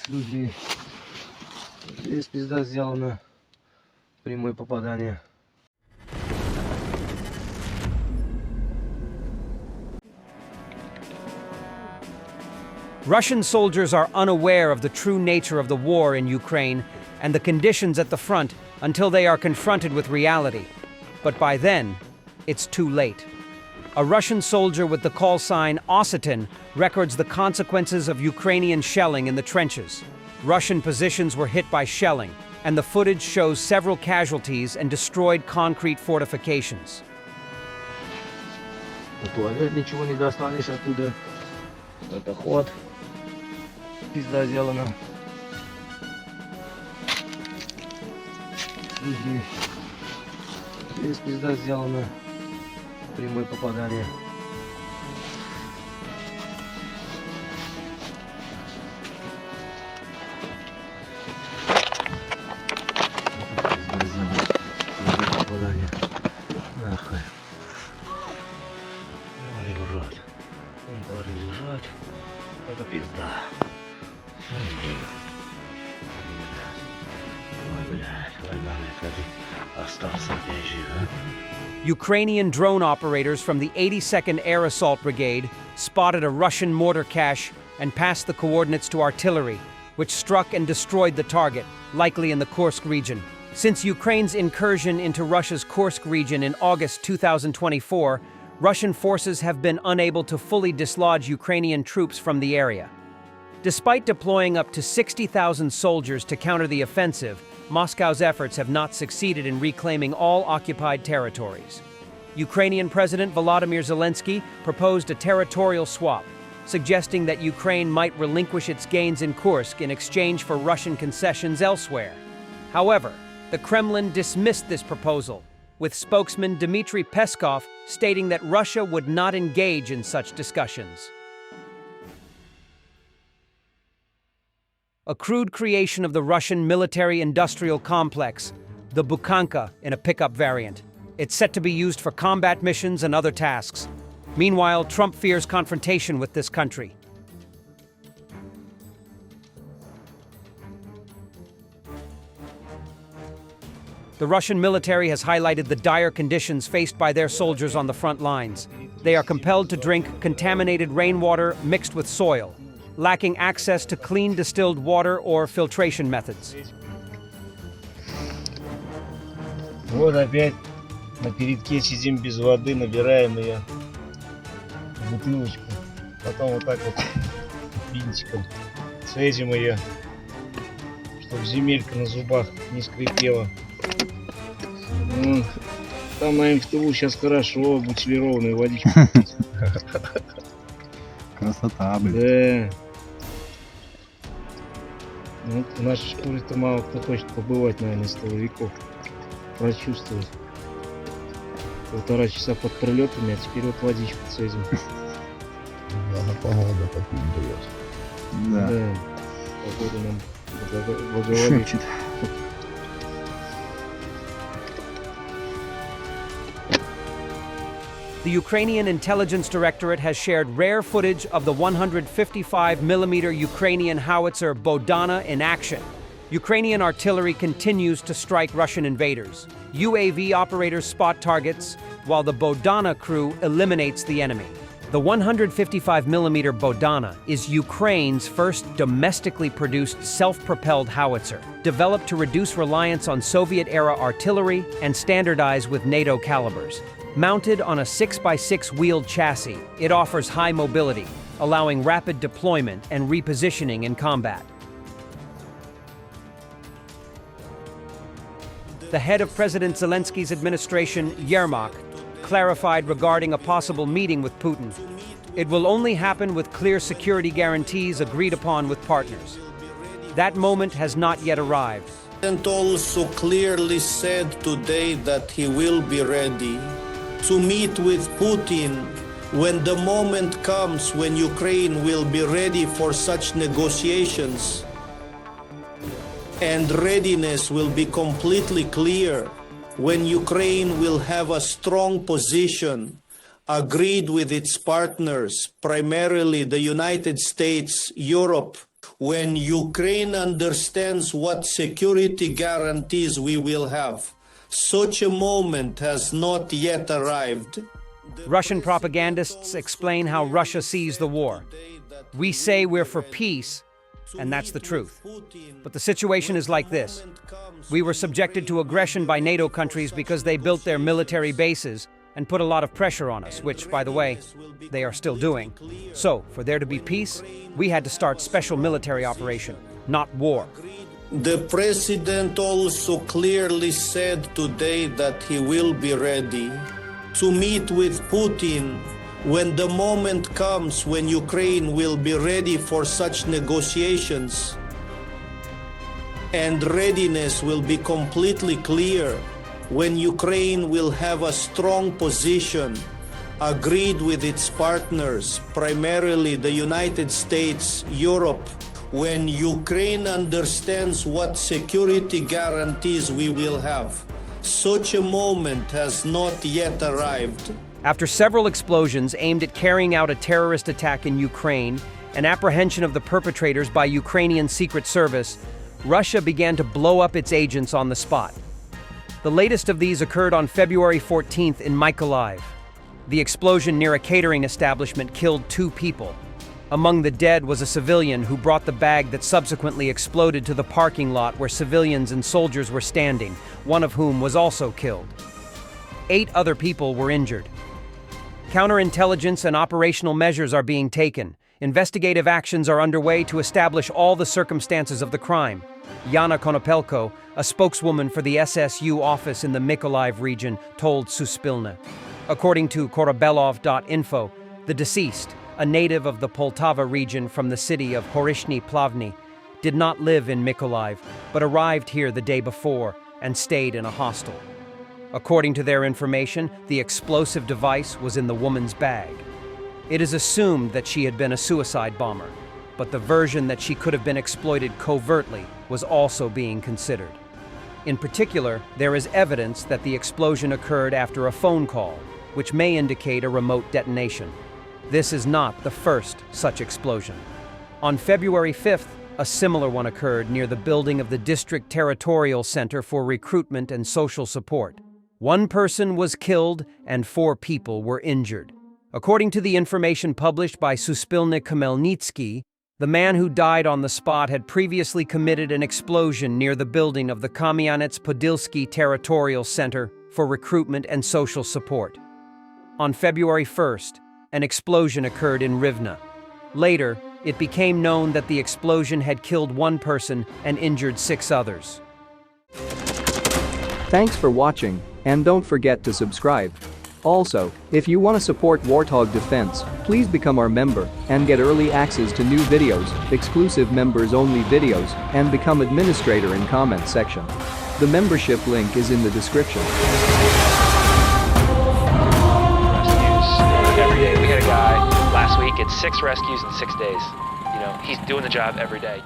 Люди. Здесь пизда сделана. Прямое попадание. Russian soldiers are unaware of the true nature of the war in Ukraine and the conditions at the front until they are confronted with reality. But by then, it's too late. A Russian soldier with the call sign Ossitin records the consequences of Ukrainian shelling in the trenches. Russian positions were hit by shelling, and the footage shows several casualties and destroyed concrete fortifications. Туалет ничего не достанешь оттуда. Это ход. Пизда сделана. Люди. Здесь пизда сделана. Прямое попадание. Попадание. Нахуй. Ой, в рот. Вон пары лежат. Это пизда. Ой, блядь, война, остался опять жив, Ukrainian drone operators from the 82nd Air Assault Brigade spotted a Russian mortar cache and passed the coordinates to artillery, which struck and destroyed the target, likely in the Kursk region. Since Ukraine's incursion into Russia's Kursk region in August 2024, Russian forces have been unable to fully dislodge Ukrainian troops from the area. Despite deploying up to 60,000 soldiers to counter the offensive, Moscow's efforts have not succeeded in reclaiming all occupied territories. Ukrainian President Volodymyr Zelensky proposed a territorial swap, suggesting that Ukraine might relinquish its gains in Kursk in exchange for Russian concessions elsewhere. However, the Kremlin dismissed this proposal, with spokesman Dmitry Peskov stating that Russia would not engage in such discussions. A crude creation of the Russian military-industrial complex, the Bukhanka in a pickup variant. It's set to be used for combat missions and other tasks. Meanwhile, Trump fears confrontation with this country. The Russian military has highlighted the dire conditions faced by their soldiers on the front lines. They are compelled to drink contaminated rainwater mixed with soil, lacking access to clean distilled water or filtration methods. Вот опять на передке сидим без воды, набираем ее в бутылочку. Потом вот так вот винтиком цедим ее, чтобы земелька на зубах не скрипела. Там на МФТУ сейчас хорошо, бутилированную водичку пить. Красота, блин. Да. Ну, в нашей школе-то мало кто хочет побывать, наверное, с того веков. Прочувствовать. 1,5 часа под прилетами, а теперь вот водичку цедим. Да, погода такую дает. Да. Да. Погода нам благоволит. Шепчет. The Ukrainian Intelligence Directorate has shared rare footage of the 155mm Ukrainian howitzer Bodana in action. Ukrainian artillery continues to strike Russian invaders. UAV operators spot targets, while the Bodana crew eliminates the enemy. The 155mm Bodana is Ukraine's first domestically produced self-propelled howitzer, developed to reduce reliance on Soviet-era artillery and standardize with NATO calibers. Mounted on a 6x6 wheeled chassis, it offers high mobility, allowing rapid deployment and repositioning in combat. The head of President Zelensky's administration, Yermak, clarified regarding a possible meeting with Putin. It will only happen with clear security guarantees agreed upon with partners. That moment has not yet arrived. And also clearly said today that he will be ready to meet with Putin when the moment comes when Ukraine will be ready for such negotiations, and readiness will be completely clear when Ukraine will have a strong position agreed with its partners, primarily the United States, Europe, when Ukraine understands what security guarantees we will have. Such a moment has not yet arrived. Russian propagandists explain how Russia sees the war. We say we're for peace, and that's the truth. But the situation is like this. We were subjected to aggression by NATO countries because they built their military bases and put a lot of pressure on us, which, by the way, they are still doing. So, for there to be peace, we had to start special military operation, not war. The president also clearly said today that he will be ready to meet with Putin when the moment comes when Ukraine will be ready for such negotiations. And readiness will be completely clear when Ukraine will have a strong position, agreed with its partners, primarily the United States, Europe, when Ukraine understands what security guarantees we will have. Such a moment has not yet arrived. After several explosions aimed at carrying out a terrorist attack in Ukraine and apprehension of the perpetrators by Ukrainian Secret Service, Russia began to blow up its agents on the spot. The latest of these occurred on February 14th in Mykolaiv. The explosion near a catering establishment killed 2 people. Among the dead was a civilian who brought the bag that subsequently exploded to the parking lot where civilians and soldiers were standing, one of whom was also killed. 8 other people were injured. Counterintelligence and operational measures are being taken. Investigative actions are underway to establish all the circumstances of the crime. Yana Konopelko, a spokeswoman for the SSU office in the Mykolaiv region, told Suspilne. According to Korobelov.info, the deceased, a native of the Poltava region from the city of Horishny Plavny, did not live in Mykolaiv, but arrived here the day before and stayed in a hostel. According to their information, the explosive device was in the woman's bag. It is assumed that she had been a suicide bomber, but the version that she could have been exploited covertly was also being considered. In particular, there is evidence that the explosion occurred after a phone call, which may indicate a remote detonation. This is not the first such explosion. On February 5th, a similar one occurred near the building of the District Territorial Center for Recruitment and Social Support. 1 person was killed and 4 people were injured. According to the information published by Suspilne Khmelnytsky, the man who died on the spot had previously committed an explosion near the building of the Kamyanets-Podilsky Territorial Center for Recruitment and Social Support. On February 1st, an explosion occurred in Rivne. Later, it became known that the explosion had killed 1 person and injured 6 others. Thanks for watching, and don't forget to subscribe. Also, if you want to support Warthog Defense, please become our member and get early access to new videos, exclusive members-only videos, and become administrator in comment section. The membership link is in the description. Every day. We had a guy last week, it's 6 rescues in 6 days. You know, he's doing the job every day.